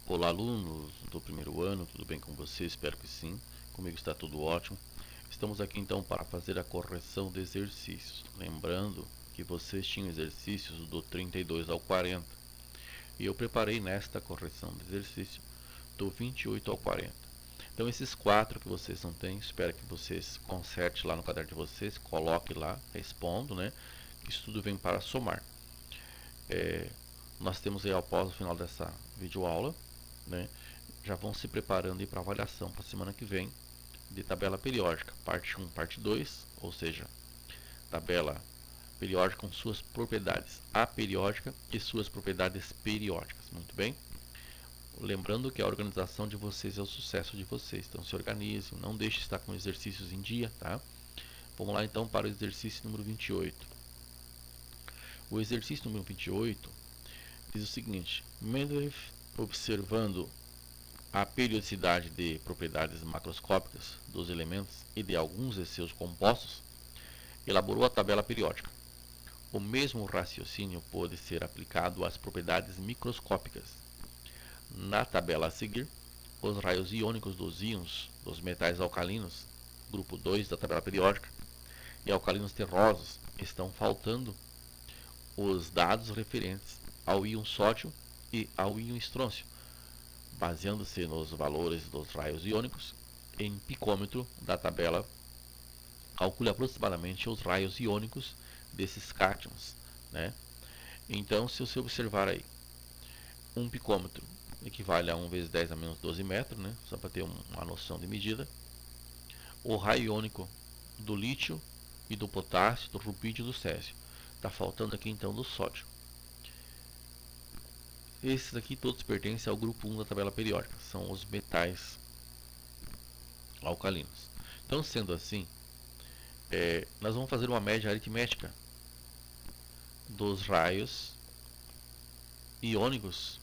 Olá, alunos do primeiro ano, tudo bem com vocês? Espero que sim. Comigo está tudo ótimo. Estamos aqui então para fazer a correção de exercícios. Lembrando que vocês tinham exercícios do 32 ao 40 e eu preparei nesta correção de exercício do 28 ao 40. Então, esses quatro que vocês não têm, espero que vocês consertem lá no caderno de vocês, coloque lá, respondo, né? Isso tudo vem para somar. Nós temos aí após o final dessa videoaula, né? Já vão se preparando para avaliação para a semana que vem de tabela periódica, parte 1, parte 2, ou seja, tabela periódica com suas propriedades aperiódica e suas propriedades periódicas. Muito bem? Lembrando que a organização de vocês é o sucesso de vocês, então se organizem, não deixe de estar com exercícios em dia, tá? Vamos lá então para o exercício número 28. O exercício número 28 diz o seguinte: Mendeleev, observando a periodicidade de propriedades macroscópicas dos elementos e de alguns de seus compostos, elaborou a tabela periódica. O mesmo raciocínio pode ser aplicado às propriedades microscópicas. Na tabela a seguir, os raios iônicos dos íons dos metais alcalinos, grupo 2 da tabela periódica, e alcalinos terrosos, estão faltando os dados referentes ao íon sódio e ao íon estrôncio, baseando-se nos valores dos raios iônicos. Em picômetro da tabela, calcule aproximadamente os raios iônicos desses cátions, né? Então, se você observar aí, um picômetro equivale a 1 vezes 10 a menos 12 metros, né? Só para ter uma noção de medida. O raio iônico do lítio e do potássio, do rubídio e do césio. Está faltando aqui então do sódio. Esses aqui todos pertencem ao grupo 1 da tabela periódica, são os metais alcalinos. Então, sendo assim, nós vamos fazer uma média aritmética dos raios iônicos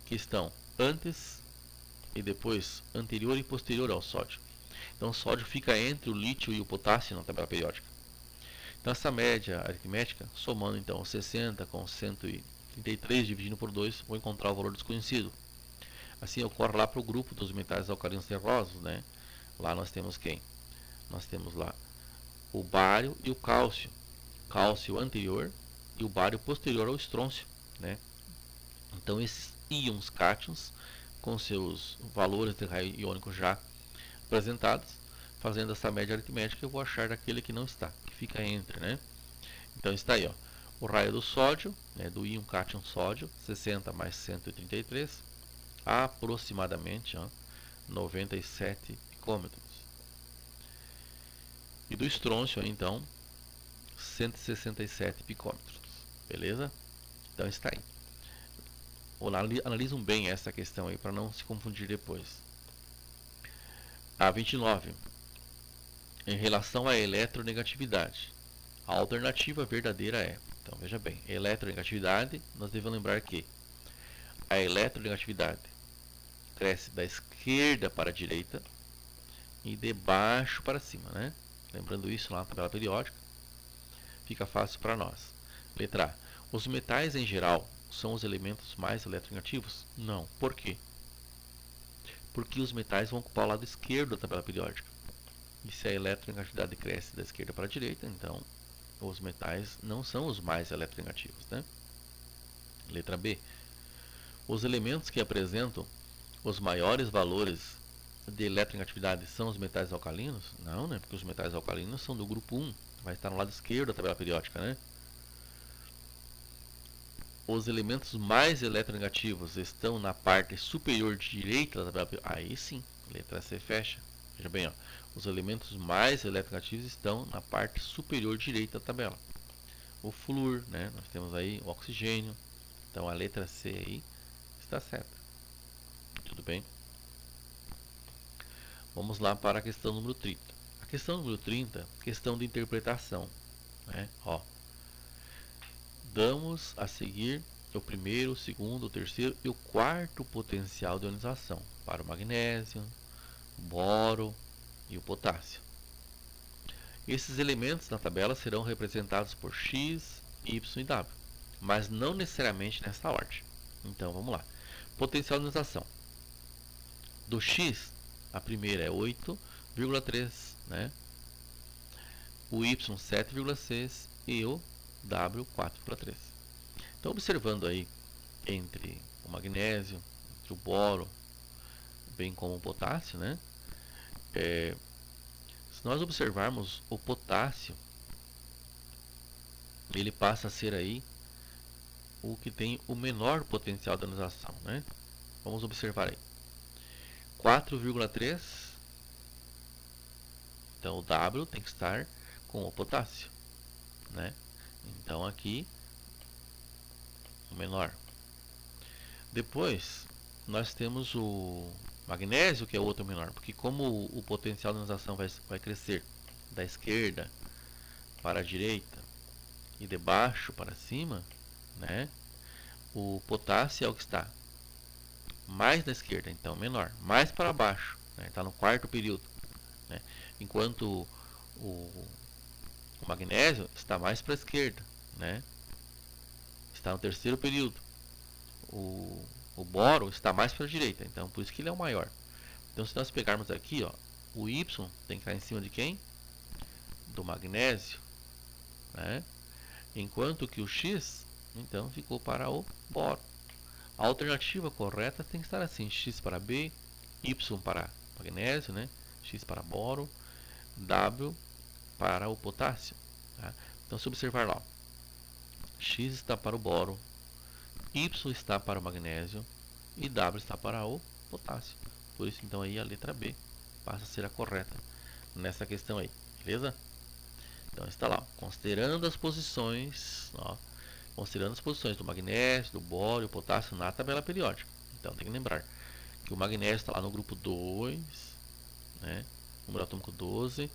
que estão antes e depois, anterior e posterior ao sódio. Então, o sódio fica entre o lítio e o potássio na tabela periódica. Então, essa média aritmética, somando então 60 com 133 dividindo por 2, vou encontrar o valor desconhecido. Assim, ocorre lá para o grupo dos metais alcalinos terrosos, né? Lá nós temos quem? Nós temos lá o bário e o cálcio. Cálcio anterior e o bário posterior ao estrôncio, né? Então, esses íons cátions, com seus valores de raio iônico já apresentados, fazendo essa média aritmética, eu vou achar daquele que não está, que fica entre, né? Então, está aí, ó, o raio do sódio, né, do íon cátion sódio, 60 mais 133, aproximadamente, ó, 97 picômetros. E do estrôncio, então, 167 picômetros. Beleza? Então, está aí. Analisam bem essa questão aí para não se confundir depois. A 29. Em relação à eletronegatividade, a alternativa verdadeira é, então veja bem, eletronegatividade, nós devemos lembrar que a eletronegatividade cresce da esquerda para a direita e de baixo para cima, né? Lembrando isso lá na tabela periódica, fica fácil para nós. Letra A. Os metais em geral são os elementos mais eletronegativos? Não. Por quê? Porque os metais vão ocupar o lado esquerdo da tabela periódica. E se a eletronegatividade cresce da esquerda para a direita, então os metais não são os mais eletronegativos, né? Letra B. Os elementos que apresentam os maiores valores de eletronegatividade são os metais alcalinos? Não, né? Porque os metais alcalinos são do grupo 1, vai estar no lado esquerdo da tabela periódica, né? Os elementos mais eletronegativos estão na parte superior direita da tabela periódica? Aí sim, letra C fecha. Veja bem, ó, os elementos mais eletronegativos estão na parte superior direita da tabela. O flúor, né? Nós temos aí o oxigênio. Então a letra C aí está certa. Tudo bem? Vamos lá para a questão número 30. A questão número 30, questão de interpretação, né? Ó, damos a seguir o primeiro, o segundo, o terceiro e o quarto potencial de ionização para o magnésio, o boro e o potássio. Esses elementos na tabela serão representados por X, Y e W, mas não necessariamente nessa ordem. Então vamos lá. Potencial de ionização. Do X, a primeira é 8,3, né? O Y 7,6 e o W 4,3. Então, observando aí entre o magnésio, entre o boro, bem como o potássio, né? Se nós observarmos o potássio, ele passa a ser aí o que tem o menor potencial de ionização, né? Vamos observar aí. 4,3. Então o W tem que estar com o potássio, né? Então aqui o menor. Depois nós temos o magnésio, que é o outro menor, porque como o potencial de ionização vai crescer da esquerda para a direita e de baixo para cima, né? O potássio é o que está mais da esquerda, então menor, mais para baixo, né? Está no quarto período, né? Enquanto o magnésio está mais para a esquerda, né? Está no terceiro período. O boro está mais para a direita, então por isso que ele é o maior. Então se nós pegarmos aqui, ó, o Y tem que estar em cima de quem? Do magnésio, né? Enquanto que o X, então, ficou para o boro. A alternativa correta tem que estar assim: X para B, Y para magnésio, né? X para boro, W para o potássio. Tá? Então, se observar lá, X está para o boro, Y está para o magnésio e W está para o potássio. Por isso, então, aí a letra B passa a ser a correta nessa questão aí, beleza? Então, está lá, considerando as posições, ó, considerando as posições do magnésio, do boro e o potássio na tabela periódica. Então, tem que lembrar que o magnésio está lá no grupo 2, né? Número atômico 12.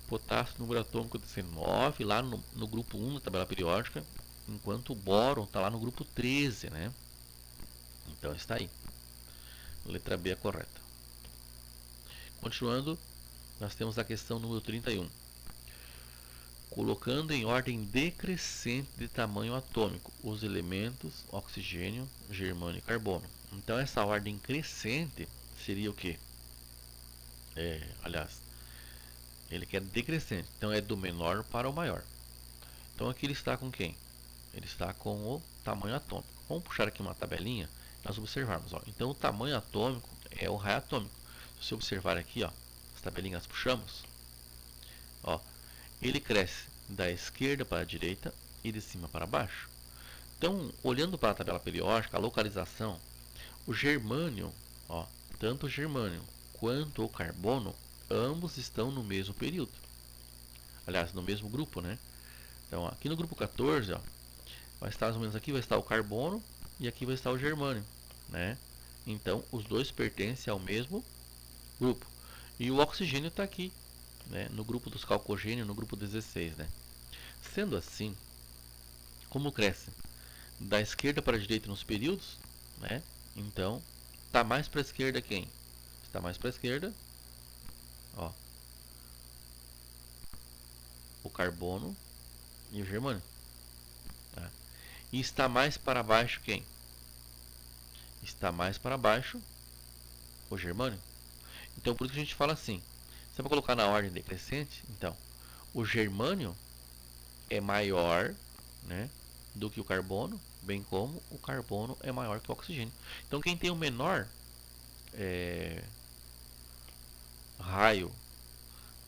Potássio, número atômico 19, lá no grupo 1 da tabela periódica, enquanto o boro está lá no grupo 13, né? Então está aí. Letra B é correta. Continuando, nós temos a questão número 31. Colocando em ordem decrescente de tamanho atômico os elementos oxigênio, germânio e carbono. Então essa ordem crescente seria o que? Aliás, ele quer decrescente, então é do menor para o maior. Então aqui ele está com quem? Ele está com o tamanho atômico. Vamos puxar aqui uma tabelinha, nós observarmos. Ó. Então o tamanho atômico é o raio atômico. Se você observar aqui, ó, as tabelinhas nós puxamos, ó, ele cresce da esquerda para a direita e de cima para baixo. Então, olhando para a tabela periódica, a localização, o germânio, ó, tanto o germânio quanto o carbono, ambos estão no mesmo período. Aliás, no mesmo grupo, né? Então, aqui no grupo 14, ó, vai estar mais ou menos aqui, vai estar o carbono e aqui vai estar o germânio, né? Então, os dois pertencem ao mesmo grupo. E o oxigênio está aqui, né? No grupo dos calcogênios, no grupo 16, né? Sendo assim, como cresce da esquerda para a direita nos períodos, né? Então, está mais para a esquerda quem? Está mais para a esquerda, ó, o carbono e o germânio. Tá? E está mais para baixo quem? Está mais para baixo o germânio. Então, por isso que a gente fala assim. Se eu colocar na ordem decrescente, então, o germânio é maior, né, do que o carbono, bem como o carbono é maior que o oxigênio. Então, quem tem o menor raio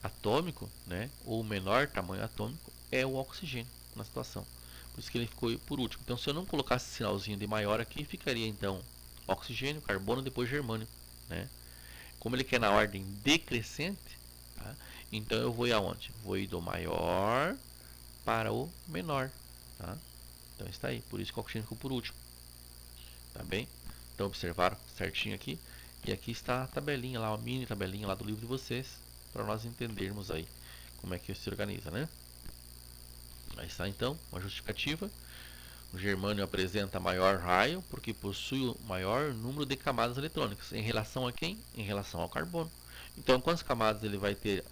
atômico, né, ou o menor tamanho atômico, é o oxigênio na situação. Por isso que ele ficou por último. Então, se eu não colocasse esse sinalzinho de maior aqui, ficaria então oxigênio, carbono, depois germânio, né? Como ele quer na ordem decrescente, tá? Então eu vou ir aonde? Vou ir do maior para o menor, tá? Então está aí, por isso que o oxigênio ficou por último, tá bem? Então observaram certinho aqui, e aqui está a tabelinha lá, a mini tabelinha lá do livro de vocês, para nós entendermos aí como é que se organiza, né? Aí está então uma justificativa. O germânio apresenta maior raio porque possui o maior número de camadas eletrônicas. Em relação a quem? Em relação ao carbono. Então, quantas camadas ele vai ter?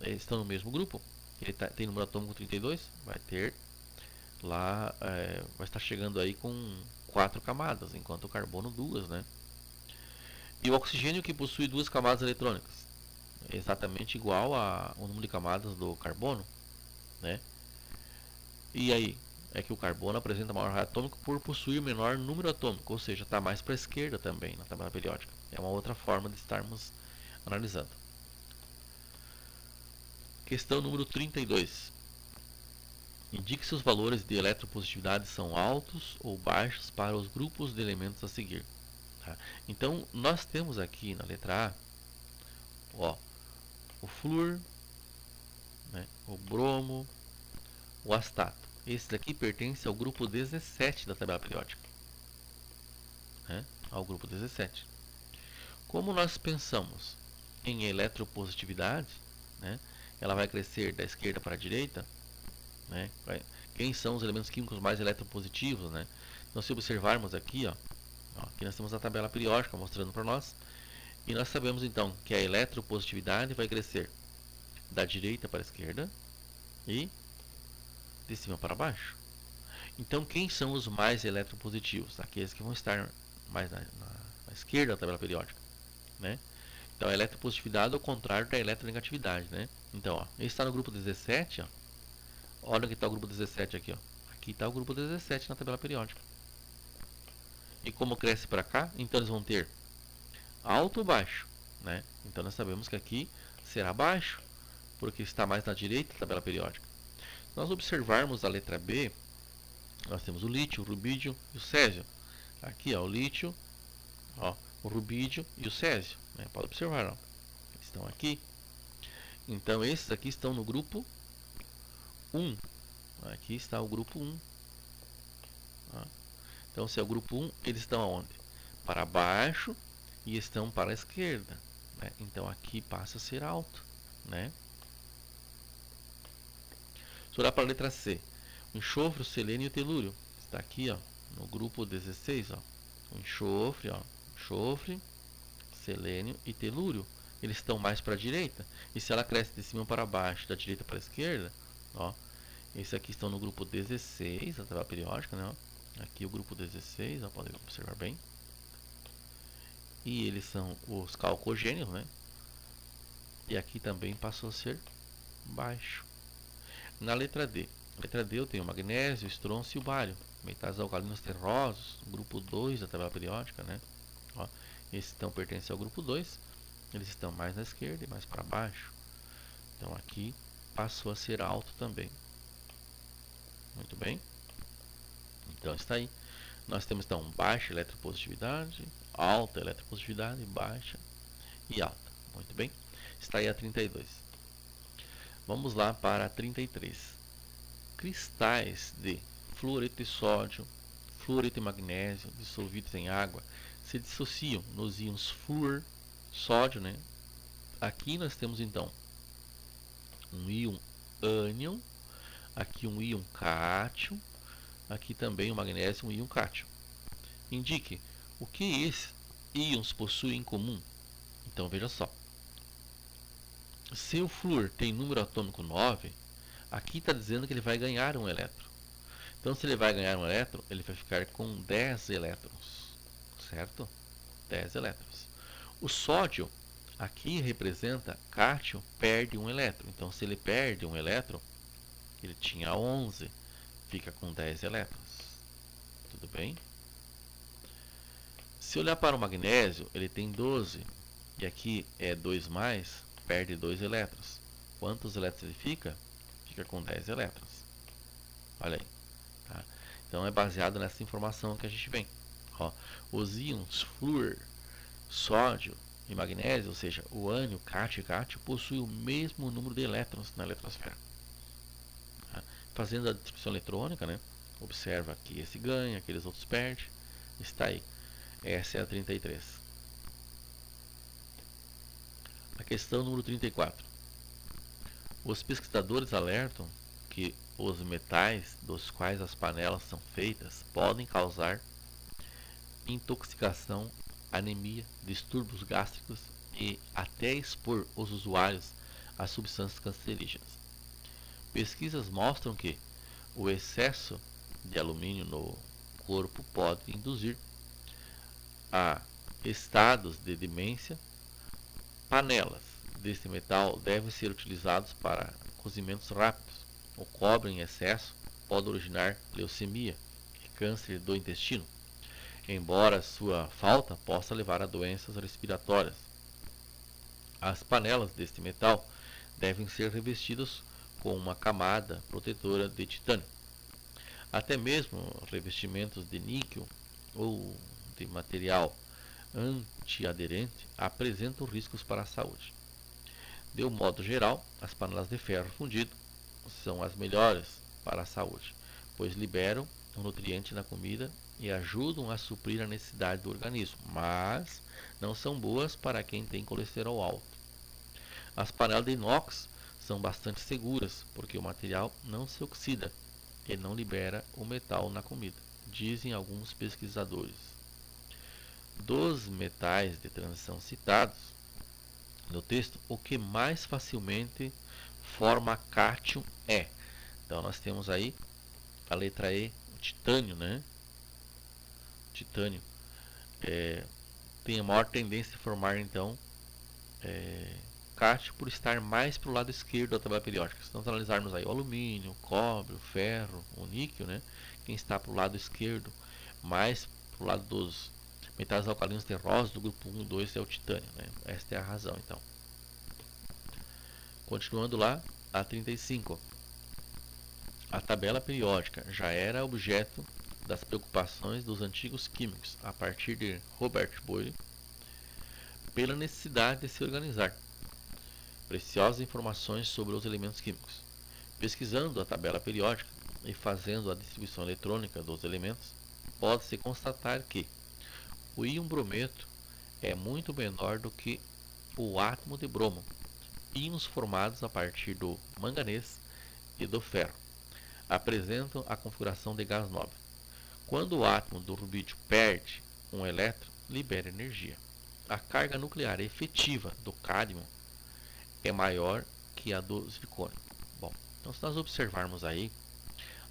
Estão no mesmo grupo? Ele tem número atômico 32? Vai ter lá, vai estar chegando aí com 4 camadas, enquanto o carbono 2, né? E o oxigênio, que possui duas camadas eletrônicas, é exatamente igual ao número de camadas do carbono, né? E aí, é que o carbono apresenta maior raio atômico por possuir menor número atômico, ou seja, está mais para a esquerda também na tabela periódica. É uma outra forma de estarmos analisando. Questão número 32. Indique se os valores de eletropositividade são altos ou baixos para os grupos de elementos a seguir. Tá? Então, nós temos aqui na letra A, ó, o flúor, né, o bromo, o astato. Esse daqui pertence ao grupo 17 da tabela periódica. Né, ao grupo 17. Como nós pensamos em eletropositividade, né, ela vai crescer da esquerda para a direita, né, quem são os elementos químicos mais eletropositivos, né? Então, se observarmos aqui, ó, aqui nós temos a tabela periódica mostrando para nós, e nós sabemos então que a eletropositividade vai crescer da direita para a esquerda e de cima para baixo. Então, quem são os mais eletropositivos? Aqueles que vão estar mais na esquerda da tabela periódica, né? Então, a eletropositividade é o contrário da eletronegatividade, né? Então, ó, ele está no grupo 17, ó. Olha que está o grupo 17 aqui, ó. Aqui está o grupo 17 na tabela periódica. E como cresce para cá, então eles vão ter alto ou baixo, né? Então nós sabemos que aqui será baixo, porque está mais na direita da tabela periódica. Se nós observarmos a letra B, nós temos o lítio, o rubídio e o césio. Aqui, ó, o lítio, ó, o rubídio e o césio, né? Pode observar, ó. Estão aqui. Então esses aqui estão no grupo 1. Aqui está o grupo 1. Ó. Então, se é o grupo 1, eles estão aonde? Para baixo e estão para a esquerda, né? Então, aqui passa a ser alto, né? Se olhar para a letra C, o enxofre, o selênio e o telúrio. Está aqui, ó, no grupo 16, ó. O enxofre, ó, enxofre, selênio e telúrio. Eles estão mais para a direita. E se ela cresce de cima para baixo, da direita para a esquerda, ó, esses aqui estão no grupo 16, a tabela periódica, né? Ó. Aqui o grupo 16, ó, podem observar bem. E eles são os calcogênios, né? E aqui também passou a ser baixo. Na letra D. Letra D eu tenho o magnésio, o estrôncio e o bário. Metais alcalinos terrosos, grupo 2 da tabela periódica, né? Ó, esses então pertencem ao grupo 2. Eles estão mais na esquerda e mais para baixo. Então aqui passou a ser alto também. Muito bem. Então está aí. Nós temos então baixa eletropositividade, alta eletropositividade, baixa e alta. Muito bem. Está aí a 32. Vamos lá para a 33. Cristais de fluoreto de sódio, fluoreto de magnésio dissolvidos em água se dissociam nos íons flúor, sódio, né? Aqui nós temos então um íon ânion, aqui um íon cátion, aqui também o magnésio, um íon cátion. Indique o que esses íons possuem em comum. Então veja só. Se o flúor tem número atômico 9, aqui está dizendo que ele vai ganhar um elétron. Então se ele vai ganhar um elétron, ele vai ficar com 10 elétrons. Certo? 10 elétrons. O sódio aqui representa cátion, perde um elétron. Então se ele perde um elétron, ele tinha 11, fica com 10 elétrons. Tudo bem? Se olhar para o magnésio, ele tem 12, e aqui é 2 mais, perde 2 elétrons. Quantos elétrons ele fica? Fica com 10 elétrons. Olha aí. Tá? Então é baseado nessa informação que a gente vem. Ó, os íons flúor, sódio e magnésio, ou seja, o ânion, cátion e cátion, possuem o mesmo número de elétrons na eletrosfera. Tá? Fazendo a distribuição eletrônica, né? Observa que esse ganha, aqueles outros perdem. Está aí. Essa é a 33. A questão número 34. Os pesquisadores alertam que os metais dos quais as panelas são feitas podem causar intoxicação, anemia, distúrbios gástricos e até expor os usuários a substâncias cancerígenas. Pesquisas mostram que o excesso de alumínio no corpo pode induzir a estados de demência. Panelas deste metal devem ser utilizados para cozimentos rápidos. O cobre em excesso pode originar leucemia e câncer do intestino, embora sua falta possa levar a doenças respiratórias. As panelas deste metal devem ser revestidas com uma camada protetora de titânio. Até mesmo revestimentos de níquel ou de material antiaderente apresentam riscos para a saúde. De um modo geral, as panelas de ferro fundido são as melhores para a saúde, pois liberam o nutriente na comida e ajudam a suprir a necessidade do organismo, mas não são boas para quem tem colesterol alto. As panelas de inox são bastante seguras, porque o material não se oxida e não libera o metal na comida, dizem alguns pesquisadores. Dos metais de transição citados no texto, o que mais facilmente forma cátion é. Então nós temos aí a letra E, o titânio, né? Titânio tem a maior tendência a formar então cátion por estar mais para o lado esquerdo da tabela periódica. Se nós analisarmos aí o alumínio, o cobre, o ferro, o níquel, né? Quem está para o lado esquerdo, mais para o lado dos metais alcalinos terrosos do grupo 1 e 2 é o titânio, né? Esta é a razão então. Continuando lá, a 35. A tabela periódica já era objeto das preocupações dos antigos químicos, a partir de Robert Boyle, pela necessidade de se organizar preciosas informações sobre os elementos químicos. Pesquisando a tabela periódica e fazendo a distribuição eletrônica dos elementos, pode-se constatar que o íon brometo é muito menor do que o átomo de bromo, íons formados a partir do manganês e do ferro apresentam a configuração de gás nobre. Quando o átomo do rubídio perde um elétron, libera energia. A carga nuclear efetiva do cádmio é maior que a do zircônio. Bom, então se nós observarmos aí,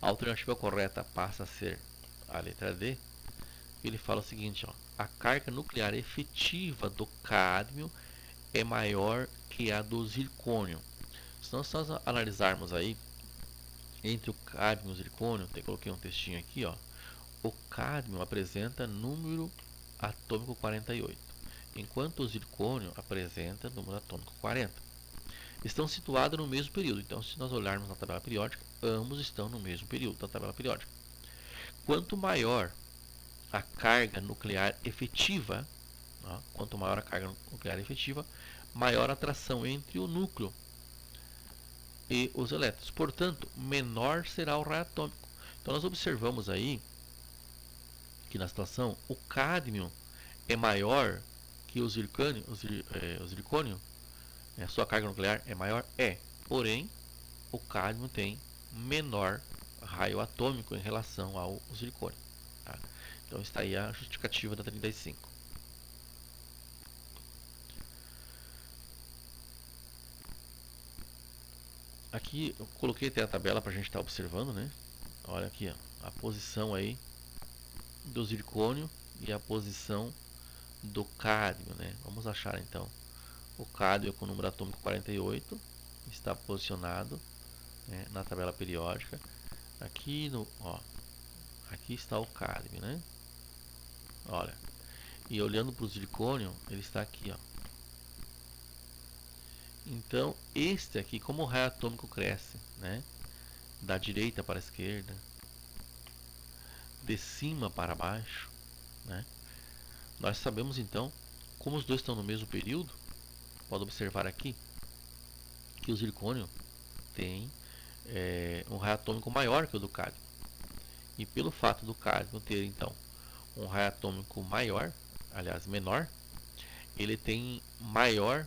a alternativa correta passa a ser a letra D. Ele fala o seguinte, ó, a carga nuclear efetiva do cádmio é maior que a do zircônio. Se nós analisarmos aí, entre o cádmio e o zircônio, eu coloquei um textinho aqui, ó, o cádmio apresenta número atômico 48, enquanto o zircônio apresenta número atômico 40. Estão situados no mesmo período, então se nós olharmos na tabela periódica, ambos estão no mesmo período da tabela periódica. Quanto maior a carga nuclear efetiva, maior a atração entre o núcleo e os elétrons. Portanto, menor será o raio atômico. Então nós observamos aí que na situação o cádmio é maior que o zircônio, a sua carga nuclear é maior, porém o cádmio tem menor raio atômico em relação ao zircônio. Tá? Então está aí a justificativa da 35. Aqui eu coloquei até a tabela para a gente estar observando, né? Olha aqui, ó, a posição aí do zircônio e a posição do cádmio, né? Vamos achar então. O cádmio com o número atômico 48 está posicionado, né, na tabela periódica. Aqui aqui está o cádmio, né? Olha. E olhando para o zircônio, ele está aqui, ó. Então, este aqui, como o raio atômico cresce, né? Da direita para a esquerda, de cima para baixo, né? Nós sabemos então, como os dois estão no mesmo período, pode observar aqui que o zircônio tem um raio atômico maior que o do cádmio. E pelo fato do cádmio ter então um raio atômico maior, aliás menor, ele tem maior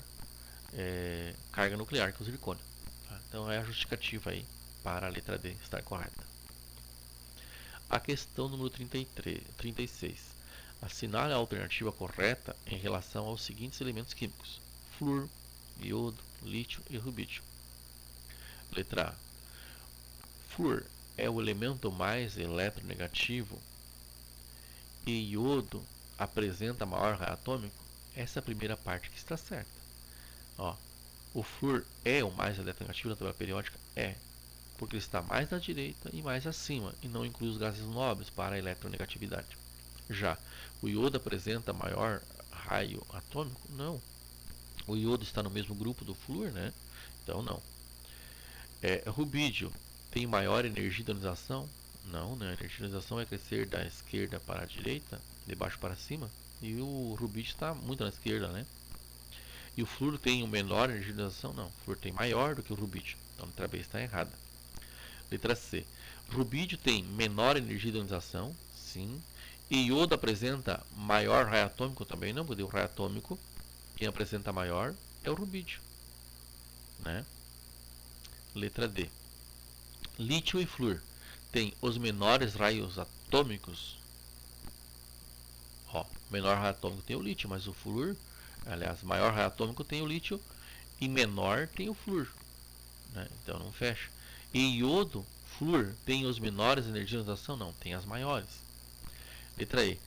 carga nuclear que o zircônio. Tá? Então é a justificativa aí para a letra D estar correta. A questão número 36. Assinale a alternativa correta em relação aos seguintes elementos químicos: flúor, iodo, lítio e rubídio. Letra A. Flúor é o elemento mais eletronegativo e iodo apresenta maior raio atômico, essa primeira parte que está certa. Ó, o flúor é o mais eletronegativo da tabela periódica? É, porque ele está mais à direita e mais acima, e não inclui os gases nobres para a eletronegatividade. Já o iodo apresenta maior raio atômico? Não. O iodo está no mesmo grupo do flúor, né? Então não. Rubídio tem maior energia de ionização? Não, né? A energia de ionização é crescer da esquerda para a direita, de baixo para cima, e o rubídio está muito na esquerda, né? E o flúor tem o menor energia de ionização? Não, o flúor tem maior do que o rubídio. Então a letra B está errada. Letra C. Rubídio tem menor energia de ionização? Sim. E iodo apresenta maior raio atômico? Também não, porque o raio atômico, quem apresenta maior é o rubídio, né? Letra D. Lítio e flúor têm os menores raios atômicos? Ó, menor raio atômico tem o lítio, mas o flúor, aliás, maior raio atômico tem o lítio e menor tem o flúor, né? Então não fecha. E iodo, flúor, tem os menores energias de ionização? Não, tem as maiores. Letra E.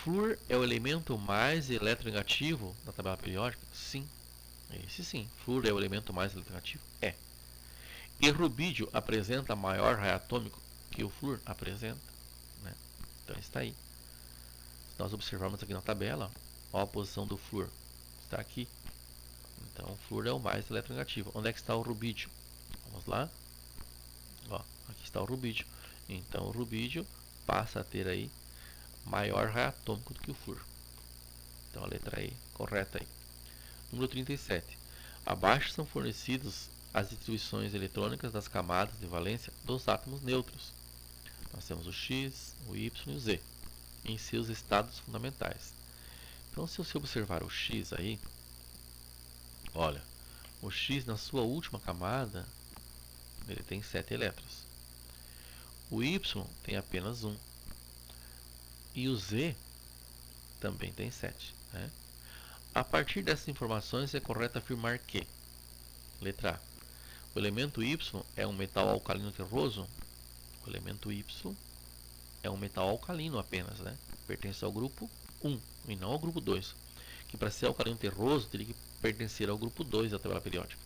Flúor é o elemento mais eletronegativo da tabela periódica? Sim. Esse sim. Flúor é o elemento mais eletronegativo? É. E rubídio apresenta maior raio atômico que o flúor? Apresenta, né? Então está aí. Se nós observarmos aqui na tabela, ó, a posição do flúor está aqui. Então o flúor é o mais eletronegativo. Onde é que está o rubídio? Vamos lá. Ó, aqui está o rubídio. Então o rubídio passa a ter aí maior raio atômico do que o flúor. Então a letra E correta aí. Número 37. Abaixo são fornecidos as distribuições eletrônicas das camadas de valência dos átomos neutros. Nós temos o X, o Y e o Z em seus estados fundamentais. Então, se você observar o X aí, olha, o X na sua última camada, ele tem 7 elétrons. O Y tem apenas 1. E o Z também tem 7. Né? A partir dessas informações, é correto afirmar que, letra A, o elemento Y é um metal alcalino terroso? O elemento Y é um metal alcalino apenas, né? Pertence ao grupo 1 e não ao grupo 2. Que para ser alcalino terroso teria que pertencer ao grupo 2 da tabela periódica.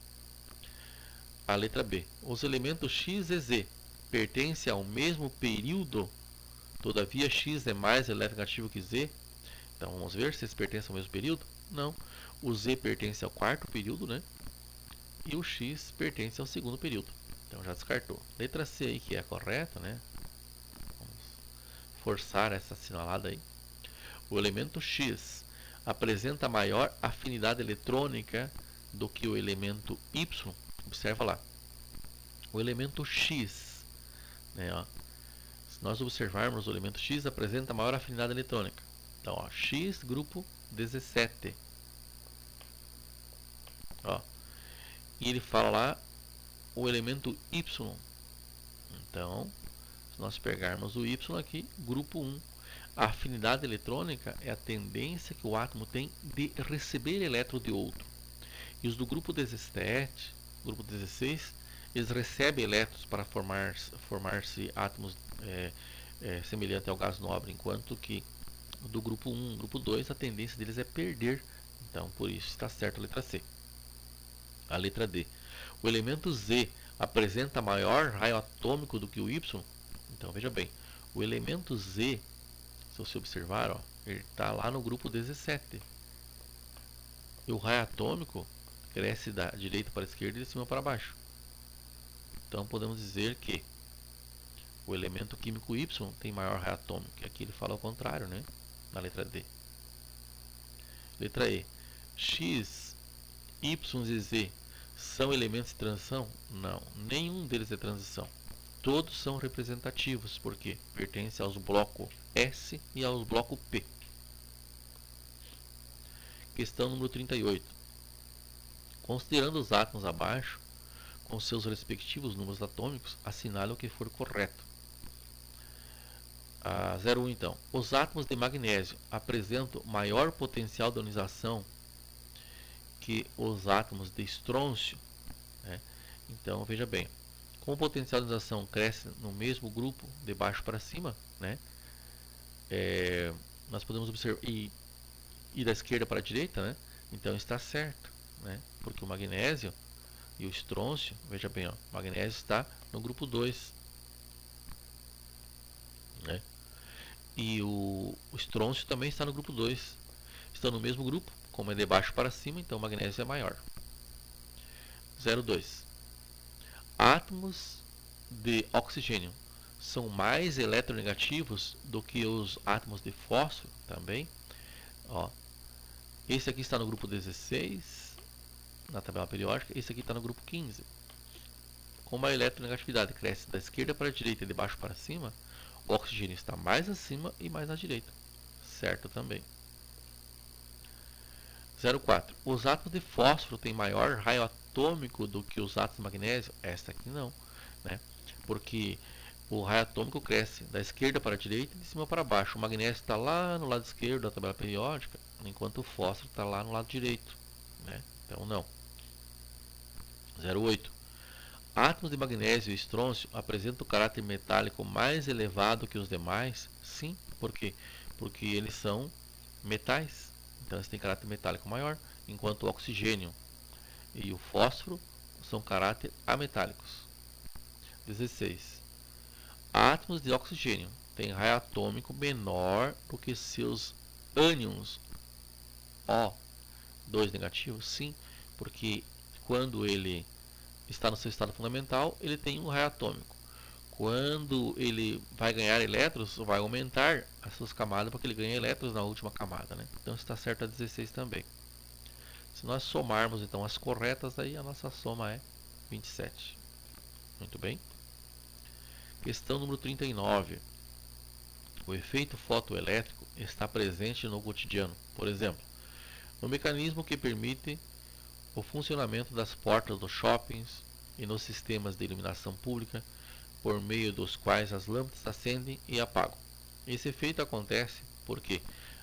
A letra B. Os elementos X e Z pertencem ao mesmo período, todavia X é mais eletronegativo que Z. Então vamos ver se eles pertencem ao mesmo período. Não. O Z pertence ao quarto período, né? E o X pertence ao segundo período. Então já descartou. Letra C aí, que é a correta, né? Vamos forçar essa assinalada aí. O elemento X apresenta maior afinidade eletrônica do que o elemento Y. Observa lá. O elemento X, né, ó, se nós observarmos o elemento X, apresenta maior afinidade eletrônica. Então, ó, X, grupo 17. Ó, e ele fala lá o elemento Y. Então, se nós pegarmos o Y aqui, grupo 1. A afinidade eletrônica é a tendência que o átomo tem de receber elétron de outro. E os do grupo 17, grupo 16, eles recebem elétrons para formar-se átomos semelhantes ao gás nobre, enquanto que do grupo 1, grupo 2, a tendência deles é perder. Então, por isso está certo a letra C. A letra D. O elemento Z apresenta maior raio atômico do que o Y. Então, veja bem, o elemento Z, se você observar, ó, ele está lá no grupo 17. E o raio atômico cresce da direita para a esquerda e de cima para baixo. Então podemos dizer que o elemento químico Y tem maior raio atômico. E aqui ele fala ao contrário, né? Na letra D. Letra E. X, Y e Z são elementos de transição? Não, nenhum deles é transição. Todos são representativos, porque pertencem aos blocos S e aos blocos P. Questão número 38. Considerando os átomos abaixo, com seus respectivos números atômicos, assinale o que for correto. 01 então. Os átomos de magnésio apresentam maior potencial de ionização que os átomos de estrôncio, né? Então, veja bem, como o potencial de ionização cresce no mesmo grupo, de baixo para cima, né? nós podemos observar e da esquerda para a direita, né? Então está certo, né? Porque o magnésio e o estrôncio, veja bem, ó, o magnésio está no grupo 2, né? E o estrôncio também está no grupo 2. Estão no mesmo grupo, como é de baixo para cima, então o magnésio é maior. 0,2. Átomos de oxigênio são mais eletronegativos do que os átomos de fósforo também. Ó, esse aqui está no grupo 16, na tabela periódica, esse aqui está no grupo 15. Como a eletronegatividade cresce da esquerda para a direita e de baixo para cima, o oxigênio está mais acima e mais à direita. Certo também. 0,4. Os átomos de fósforo têm maior raio atômico do que os átomos de magnésio? Esta aqui não, né? Porque o raio atômico cresce da esquerda para a direita e de cima para baixo. O magnésio está lá no lado esquerdo da tabela periódica, enquanto o fósforo está lá no lado direito, né? Então não. 0,8. Átomos de magnésio e estrôncio apresentam o caráter metálico mais elevado que os demais? Sim, por quê? Porque eles são metais. Então eles têm caráter metálico maior, enquanto o oxigênio e o fósforo são caráter ametálicos. 16. Átomos de oxigênio têm raio atômico menor do que seus ânions O2 negativos? Sim, porque quando ele está no seu estado fundamental, ele tem um raio atômico. Quando ele vai ganhar elétrons, vai aumentar as suas camadas, porque ele ganha elétrons na última camada, né? Então está certo a 16 também. Se nós somarmos então as corretas, aí a nossa soma é 27. Muito bem. Questão número 39. O efeito fotoelétrico está presente no cotidiano. Por exemplo, no mecanismo que permite o funcionamento das portas dos shoppings e nos sistemas de iluminação pública, por meio dos quais as lâmpadas acendem e apagam. Esse efeito acontece porque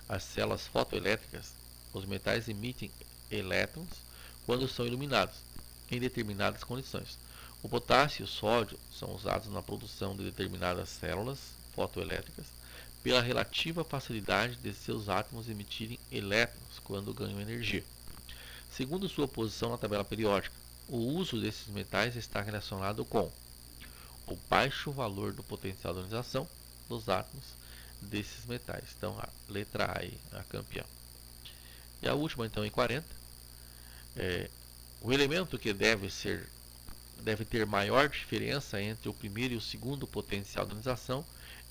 as células fotoelétricas, os metais emitem elétrons quando são iluminados, em determinadas condições. O potássio e o sódio são usados na produção de determinadas células fotoelétricas pela relativa facilidade de seus átomos emitirem elétrons quando ganham energia. Segundo sua posição na tabela periódica, o uso desses metais está relacionado com o baixo valor do potencial de ionização dos átomos desses metais. Então, a letra A aí, a campeã. E a última, então, em 40. O elemento que deve ter maior diferença entre o primeiro e o segundo potencial de ionização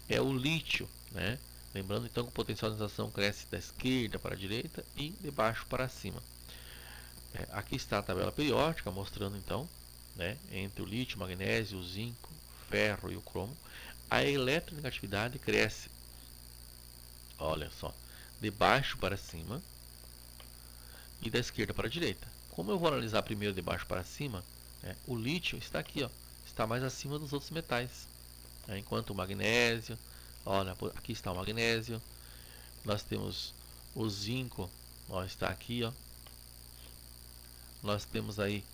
é o lítio, né? Lembrando, então, que o potencial de ionização cresce da esquerda para a direita e de baixo para cima. Aqui está a tabela periódica, mostrando, então, né, entre o lítio, o magnésio, o zinco, ferro e o cromo, a eletronegatividade cresce, olha só, de baixo para cima e da esquerda para a direita. Como eu vou analisar primeiro de baixo para cima, o lítio está aqui, ó, está mais acima dos outros metais, enquanto o magnésio, olha, aqui está o magnésio, nós temos o zinco, ó, está aqui, ó, nós temos aí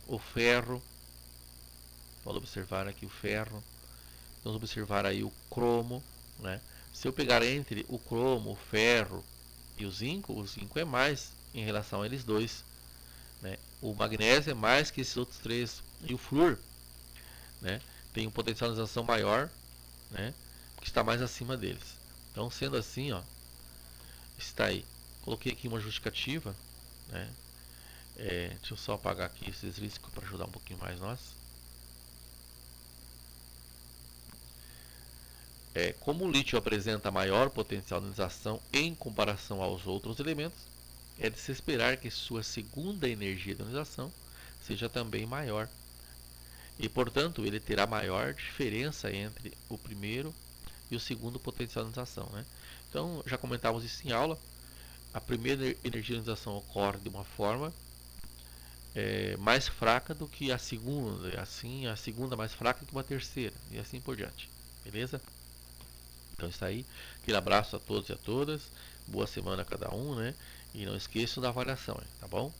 o ferro, pode observar aqui o ferro. Vamos observar aí o cromo, né? Se eu pegar entre o cromo, o ferro e o zinco é mais em relação a eles dois, né? O magnésio é mais que esses outros três e o flúor, né, tem um potencial de ionização maior, né, que está mais acima deles. Então, sendo assim, ó, está aí. Coloquei aqui uma justificativa, né? Deixa eu só apagar aqui esses riscos para ajudar um pouquinho mais nós. Como o lítio apresenta maior potencial de ionização em comparação aos outros elementos, é de se esperar que sua segunda energia de ionização seja também maior. E, portanto, ele terá maior diferença entre o primeiro e o segundo potencial de ionização, né? Então, já comentávamos isso em aula. A primeira energia de ionização ocorre de uma forma mais fraca do que a segunda, assim a segunda mais fraca que uma terceira, e assim por diante. Beleza? Então isso aí, aquele abraço a todos e a todas, boa semana a cada um, né? E não esqueçam da avaliação, tá bom?